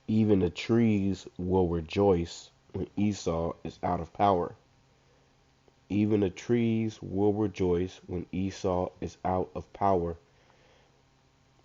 Even the trees will rejoice when Esau is out of power. Even the trees will rejoice when Esau is out of power.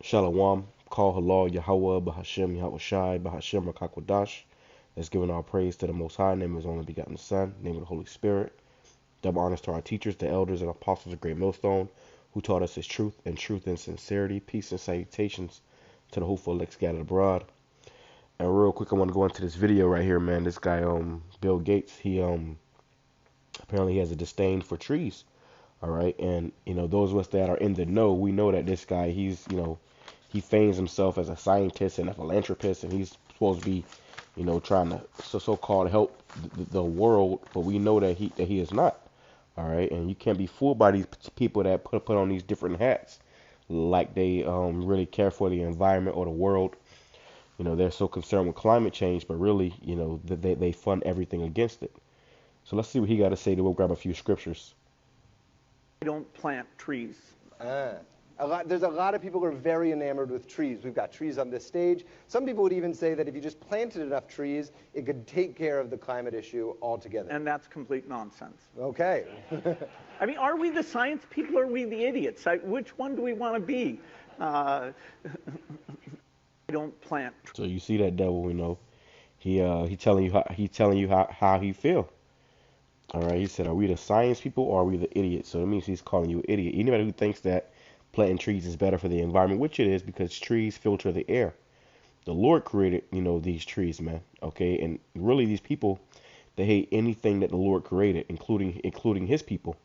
Shalom. Call halal Yahawah, BAHASHAM, YAHAWASHI, BAHASHAM, QADASH. Let's give our praise to the Most High, name of His only begotten Son, name of the Holy Spirit. Double honors to our teachers, the elders, and apostles of Great Millstone, who taught us His truth and sincerity. Peace and salutations to the hopeful elect scattered abroad. And real quick, I want to go into this video right here, man. This guy, Bill Gates, he apparently he has a disdain for trees. All right, and those of us that are in the know, we know that this guy, he's he feigns himself as a scientist and a philanthropist, and he's supposed to be, trying to so-called help the world, but we know that he is not. All right, and you can't be fooled by these people that put on these different hats, like they really care for the environment or the world. They're so concerned with climate change, but really, they fund everything against it. So let's see what he got to say. We'll grab a few scriptures. Don't plant trees. There's a lot of people who are very enamored with trees. We've got trees on this stage. Some people would even say that if you just planted enough trees, it could take care of the climate issue altogether. And that's complete nonsense. Okay. I mean, are we the science people or are we the idiots? Which one do we want to be? Don't plant. So you see that devil, he telling you how he feel. All right, he said, are we the science people or are we the idiots? So that means he's calling you an idiot. Anybody who thinks that planting trees is better for the environment, which it is, because trees filter the air. The Lord created, these trees, man. Okay, and really these people, they hate anything that the Lord created, including His people.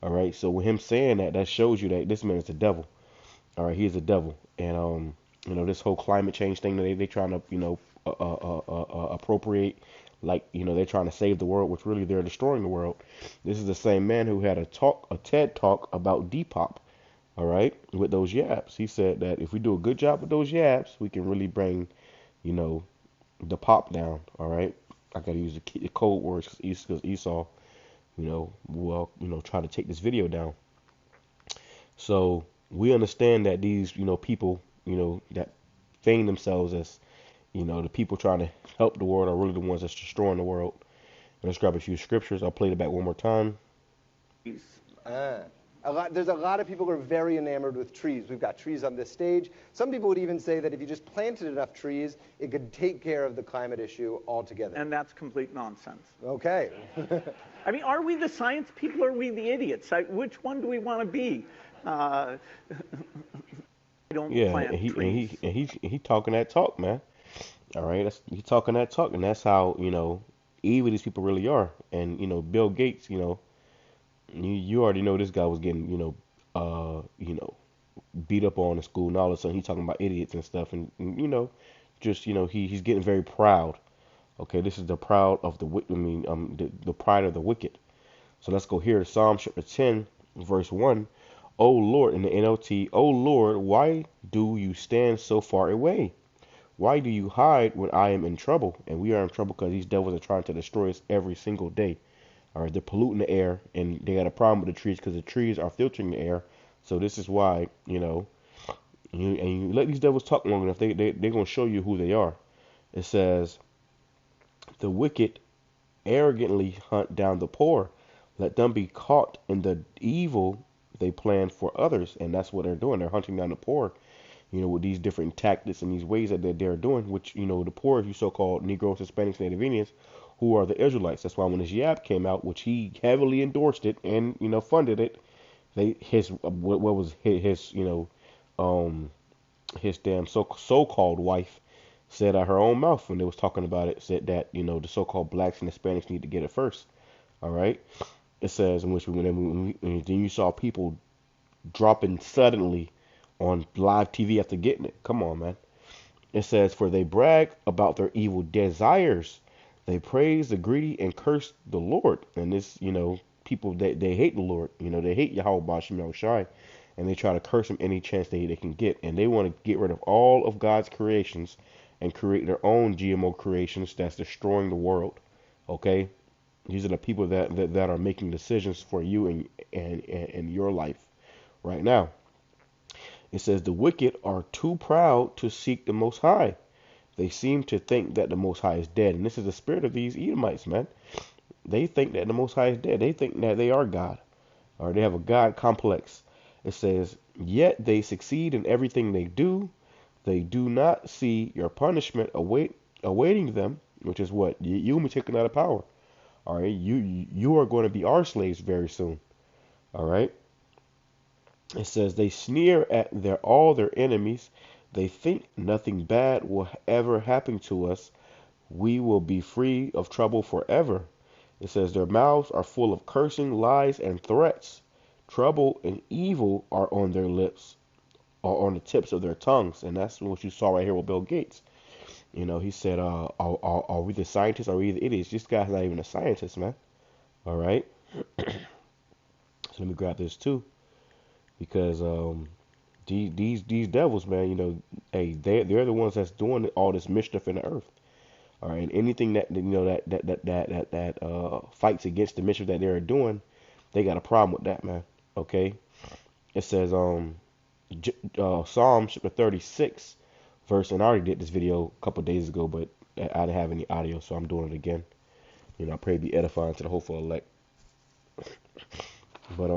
All right, so with him saying that shows you that this man is the devil. All right, he is a devil, and this whole climate change thing that they trying to appropriate. Like, they're trying to save the world, which really they're destroying the world. This is the same man who had a TED talk about Depop, all right, with those yaps. He said that if we do a good job with those yaps, we can really bring, the pop down, all right. I got to use the code words because Esau, try to take this video down. So we understand that these, people, that feign themselves as the people trying to help the world are really the ones that's destroying the world. Let's grab a few scriptures. I'll play it back one more time. There's a lot of people who are very enamored with trees. We've got trees on this stage. Some people would even say that if you just planted enough trees, it could take care of the climate issue altogether. And that's complete nonsense. Okay. I mean, are we the science people or are we the idiots? Which one do we want to be? Don't plant trees. He talking that talk, man. All right, he's talking that talk, and that's how evil these people really are. And Bill Gates, you already know this guy was getting beat up on in school and all of a sudden he's talking about idiots and stuff, and he's getting very proud. Okay, this is the proud of the the pride of the wicked. So let's go here to Psalm chapter 10, verse 1. O Lord, in the NLT, O Lord, why do you stand so far away? Why do you hide when I am in trouble? And we are in trouble because these devils are trying to destroy us every single day. All right, they're polluting the air, and they got a problem with the trees because the trees are filtering the air. So this is why, you let these devils talk long enough, they're going to show you who they are. It says, the wicked arrogantly hunt down the poor. Let them be caught in the evil they plan for others. And that's what they're doing. They're hunting down the poor, with these different tactics and these ways that they're doing, which, the poor, you so-called Negroes, Hispanics, Native Indians, who are the Israelites. That's why when this yap came out, which he heavily endorsed it and, funded it, what was his damn so-called wife said out her own mouth when they was talking about it, said that, the so-called blacks and Hispanics need to get it first. All right. It says, in which then you saw people dropping suddenly on live TV after getting it. Come on, man. It says, for they brag about their evil desires. They praise the greedy and curse the Lord. And this, people, they hate the Lord. They hate YAHAWASHI, and they try to curse him any chance they can get. And they want to get rid of all of God's creations and create their own GMO creations that's destroying the world. Okay? These are the people that are making decisions for you and your life right now. It says the wicked are too proud to seek the Most High. They seem to think that the Most High is dead. And this is the spirit of these Edomites, man. They think that the Most High is dead. They think that they are God, or they have a God complex. It says, yet they succeed in everything they do. They do not see your punishment awaiting them, which is what? You will be taken out of power. All right, you are going to be our slaves very soon. All right. It says they sneer at all their enemies. They think nothing bad will ever happen to us. We will be free of trouble forever. It says their mouths are full of cursing, lies, and threats. Trouble and evil are on their lips, or on the tips of their tongues. And that's what you saw right here with Bill Gates. You know, he said, are we the scientists or are we the idiots? This guy's not even a scientist, man. All right. So let me grab this too, because these devils, man, you know, hey, they're the ones that's doing all this mischief in the earth. All right, and anything that you know that fights against the mischief that they're doing, they got a problem with that, man. Okay, it says Psalm chapter 36 verse, and I already did this video a couple days ago, but I didn't have any audio, so I'm doing it again. You know, I pray it be edifying to the hopeful elect. But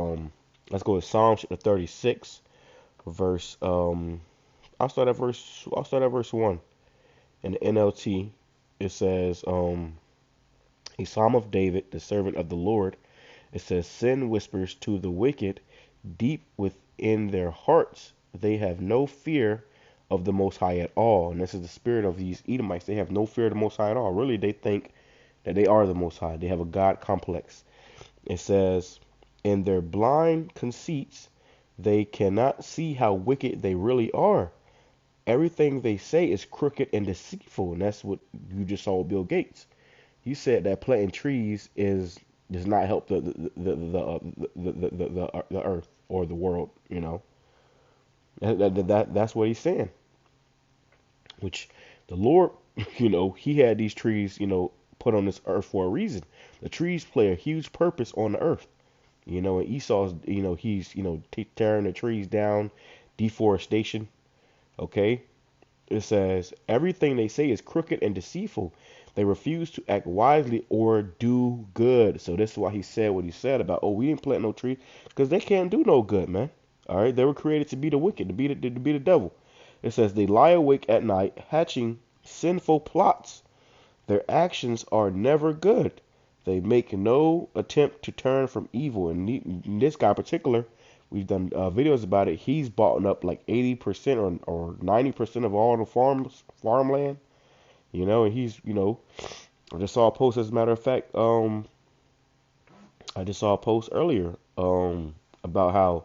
let's go to Psalm chapter 36 verse I'll start at verse 1 in the NLT. It says a psalm of David, the servant of the Lord. It says, sin whispers to the wicked deep within their hearts. They have no fear of the Most High at all. And this is the spirit of these Edomites. They have no fear of the Most High at all. Really, they think that they are the Most High. They have a God complex. It says, in their blind conceits, they cannot see how wicked they really are. Everything they say is crooked and deceitful. And that's what you just saw with Bill Gates. He said that planting trees does not help the earth or the world. You know, that's what he's saying. Which the Lord, you know, he had these trees, you know, put on this earth for a reason. The trees play a huge purpose on the earth. You know, and Esau's, you know, he's, you know, tearing the trees down, deforestation. Okay. It says everything they say is crooked and deceitful. They refuse to act wisely or do good. So this is why he said what he said about, oh, we didn't plant no tree, because they can't do no good, man. All right. They were created to be the wicked, to be the devil. It says they lie awake at night, hatching sinful plots. Their actions are never good. They make no attempt to turn from evil. And this guy in particular, we've done videos about it. He's bought up like 80% or 90% of all the farmland. You know, and he's, you know, I just saw a post, as a matter of fact, I just saw a post earlier about how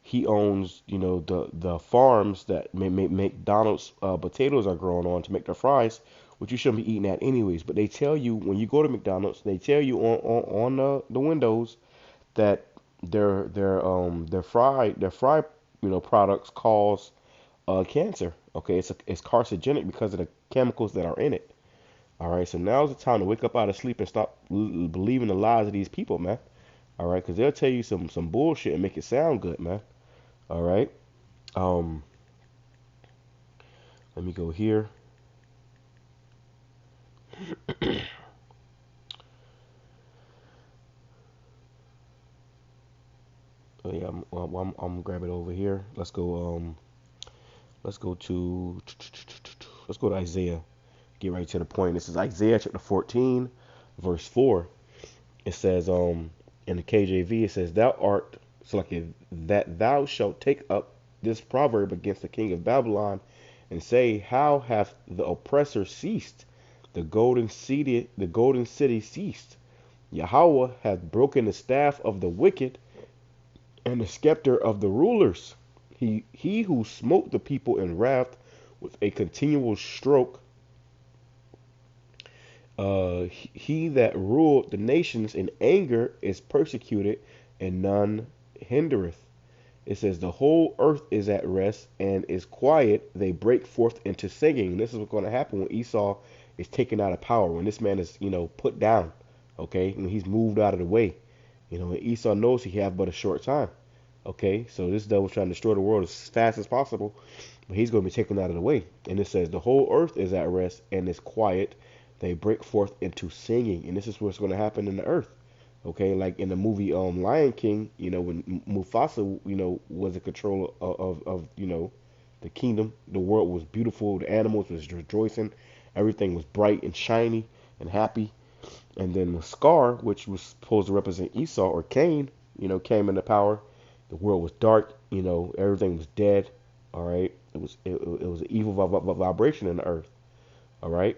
he owns, you know, the farms that McDonald's potatoes are growing on to make their fries, which you shouldn't be eating at anyways. But they tell you when you go to McDonald's, they tell you on the windows that their fry you know products cause cancer. Okay, it's carcinogenic because of the chemicals that are in it. All right, so now's the time to wake up out of sleep and stop believing the lies of these people, man. All right, because they'll tell you some bullshit and make it sound good, man. All right. Let me go here. Oh yeah, I'm grabbing it over here. Let's go to Isaiah. Get right to the point. This is Isaiah chapter 14, verse 4. It says in the KJV, it says, thou art selected, that thou shalt take up this proverb against the king of Babylon and say, how hath the oppressor ceased? The golden city ceased. Yahawah hath broken the staff of the wicked and the scepter of the rulers. He who smote the people in wrath with a continual stroke. He that ruled the nations in anger is persecuted, and none hindereth. It says the whole earth is at rest and is quiet. They break forth into singing. This is what's going to happen when Esau is taken out of power. When this man is, you know, put down. Okay, when he's moved out of the way. You know, and Esau knows he have but a short time. Okay, so this devil's trying to destroy the world as fast as possible. but he's going to be taken out of the way. And it says the whole earth is at rest and is quiet. They break forth into singing, and this is what's going to happen in the earth. Okay, like in the movie Lion King, when Mufasa, was in control of the kingdom. The world was beautiful. The animals was rejoicing. Everything was bright and shiny and happy. And then when Scar, which was supposed to represent Esau or Cain, came into power, the world was dark. Everything was dead. All right, it was an evil vibration in the earth. All right,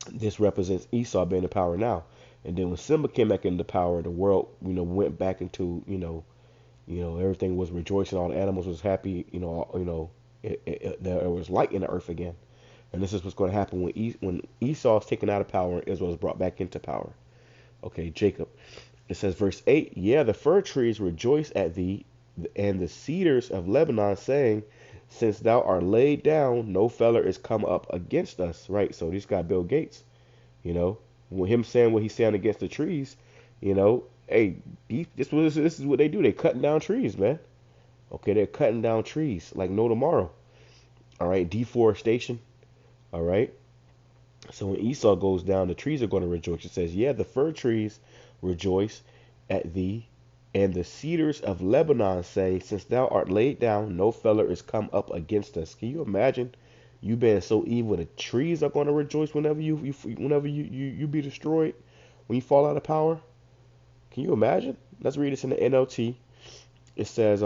this represents Esau being in power now. And then when Simba came back into power, the world, went back into, everything was rejoicing. All the animals was happy. There was light in the earth again. And this is what's going to happen when Esau is taken out of power and Israel is brought back into power. Okay, Jacob. It says, verse 8, yeah, the fir trees rejoice at thee, and the cedars of Lebanon, saying, since thou art laid down, no feller is come up against us. Right? So this guy, Bill Gates, with him saying what he's saying against the trees, hey, this is what they do. They cutting down trees, man. Okay, they're cutting down trees like no tomorrow. All right, deforestation. All right. So when Esau goes down, the trees are going to rejoice. It says, yeah, the fir trees rejoice at thee, and the cedars of Lebanon say, since thou art laid down, no feller is come up against us. Can you imagine you being so evil? The trees are going to rejoice whenever you be destroyed, when you fall out of power. Can you imagine? Let's read this in the NLT. It says,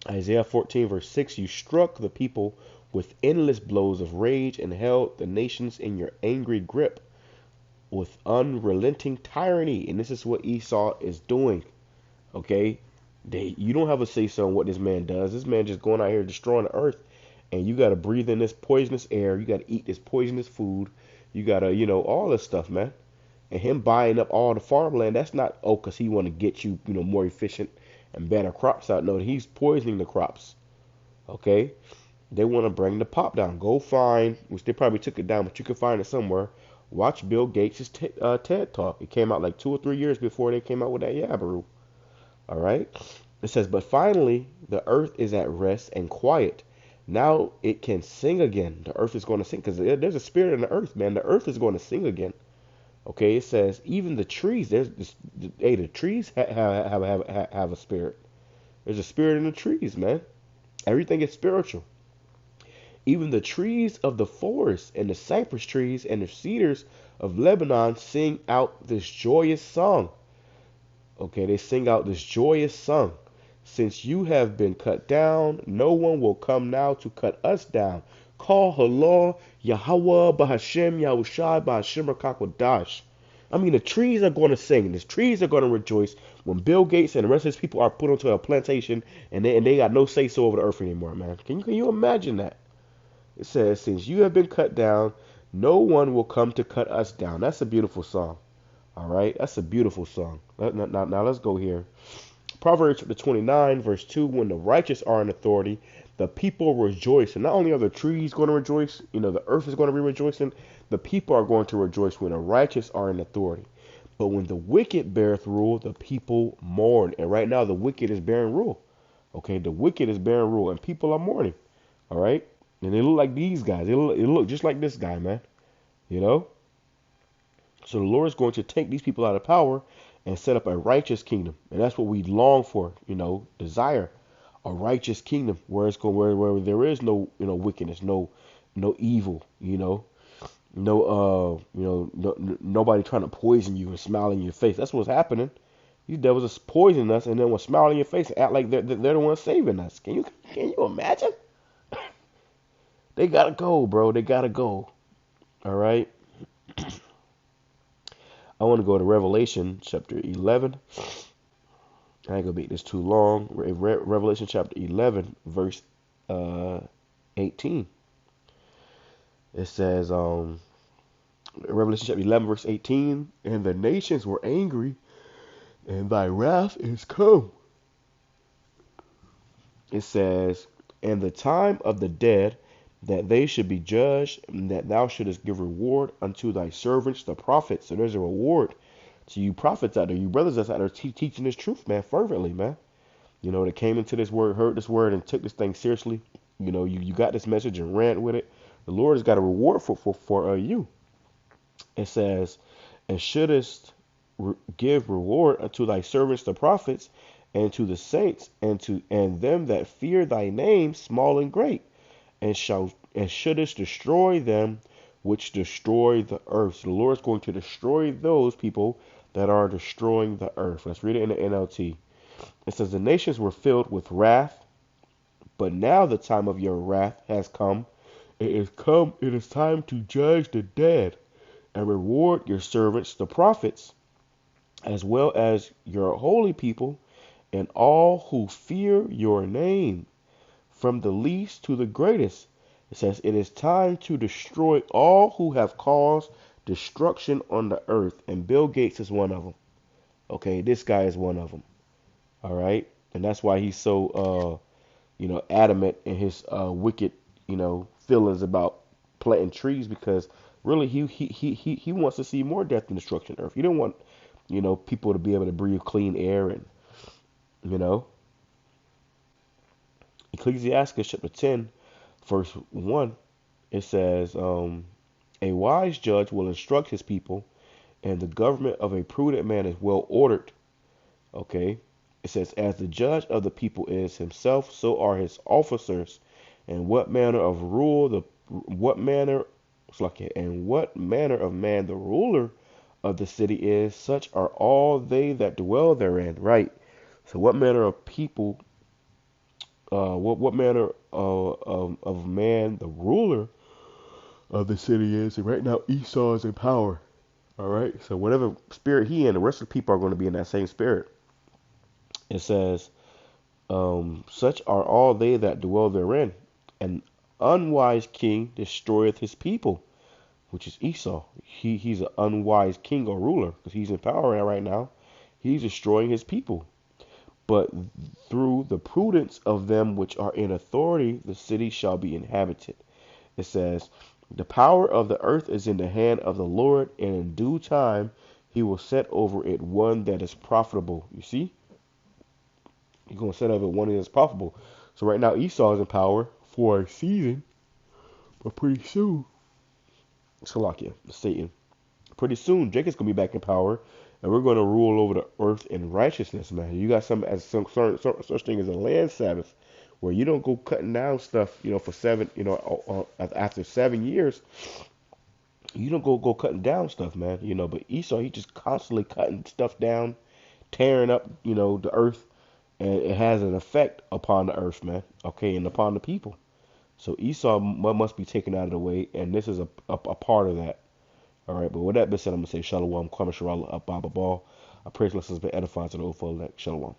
Isaiah 14 verse 6, you struck the people with endless blows of rage and held the nations in your angry grip with unrelenting tyranny. And this is what Esau is doing. Okay, you don't have a say so on what this man does. This man just going out here destroying the earth, and you got to breathe in this poisonous air. You got to eat this poisonous food. You got to, all this stuff, man. And him buying up all the farmland, that's not, because he want to get you, more efficient and better crops out. No, he's poisoning the crops. Okay, they want to bring the pop down. Go find, which they probably took it down, but you can find it somewhere. Watch Bill Gates' TED Talk. It came out like 2 or 3 years before they came out with that Yabaroo. All right. It says, but finally, the earth is at rest and quiet. Now it can sing again. The earth is going to sing because there's a spirit in the earth, man. The earth is going to sing again. Okay. It says, even the trees, the trees have a spirit. There's a spirit in the trees, man. Everything is spiritual. Even the trees of the forest and the cypress trees and the cedars of Lebanon sing out this joyous song. Okay, they sing out this joyous song. Since you have been cut down, no one will come now to cut us down. Call HALAL, YAHAWAH, BAHASHAM, YAHUSHA, BAHASHAM, QADASH. I mean, the trees are going to sing. The trees are going to rejoice when Bill Gates and the rest of his people are put onto a plantation and they got no say-so over the earth anymore, man. Can you imagine that? It says, since you have been cut down, no one will come to cut us down. That's a beautiful song. All right, that's a beautiful song. Now let's go here. Proverbs 29, verse 2, when the righteous are in authority, the people rejoice. And not only are the trees going to rejoice, the earth is going to be rejoicing, the people are going to rejoice when the righteous are in authority. But when the wicked beareth rule, the people mourn. And right now, the wicked is bearing rule. Okay, the wicked is bearing rule, and people are mourning. All right, and they look like these guys. They look just like this guy, man. So the Lord is going to take these people out of power and set up a righteous kingdom. And that's what we long for, desire a righteous kingdom where it's going, where there is no, wickedness, no evil, nobody trying to poison you and smile in your face. That's what's happening. These devils are poisoning us and then will smile in your face and act like they're the ones saving us. Can you imagine? They gotta go, bro. They gotta go. All right. I want to go to Revelation chapter 11. I ain't gonna make this too long. Revelation chapter 11, verse 18. It says, Revelation chapter 11, verse 18, and the nations were angry, and thy wrath is come. It says, and the time of the dead, that they should be judged, and that thou shouldest give reward unto thy servants, the prophets. So there's a reward to you prophets out there, you brothers that's out there teaching this truth, man, fervently, man. you know, that came into this word, heard this word, and took this thing seriously. You know, you got this message and ran with it. The Lord has got a reward for you. It says, and shouldest give reward unto thy servants the prophets, and to the saints, and them that fear thy name, small and great, and shouldest destroy them which destroy the earth. So the Lord is going to destroy those people that are destroying the earth. Let's read it in the NLT. It says, the nations were filled with wrath, but now the time of your wrath has come. It is come. It is time to judge the dead and reward your servants, the prophets, as well as your holy people, and all who fear your name, from the least to the greatest. It says, it is time to destroy all who have caused destruction on the earth. And Bill Gates is one of them. Okay, this guy is one of them. All right. And that's why he's so, adamant in his wicked, feelings about planting trees, because really he wants to see more death and destruction on earth. He don't want, people to be able to breathe clean air and, Ecclesiastes chapter 10, verse 1, it says, a wise judge will instruct his people, and the government of a prudent man is well ordered. Okay. It says, as the judge of the people is himself, so are his officers. And what manner of man the ruler of the city is, such are all they that dwell therein. Right. So what manner of people, what manner of man the ruler of the city is. And right now Esau is in power. All right. So whatever spirit he in, the rest of the people are going to be in that same spirit. It says, such are all they that dwell therein. An unwise king destroyeth his people, which is Esau. He's an unwise king or ruler because he's in power right now. He's destroying his people. But through the prudence of them which are in authority, the city shall be inhabited. It says, the power of the earth is in the hand of the Lord, and in due time he will set over it one that is profitable. You see? He's going to set over one that is profitable. So right now Esau is in power for a season, but pretty soon, Salakia, Satan, pretty soon Jacob's going to be back in power, and we're going to rule over the earth in righteousness, man. You got some such thing as a land Sabbath, where you don't go cutting down stuff, for after 7 years, you don't go cutting down stuff, man. But Esau, he just constantly cutting stuff down, tearing up, the earth, and it has an effect upon the earth, man. Okay, and upon the people. So Esau must be taken out of the way, and this is a part of that. All right, but with that being said, I'm going to say Shalom, Kwame Sharala, Baba Ball. I pray this lesson has been edifying to the old folk. Shalom.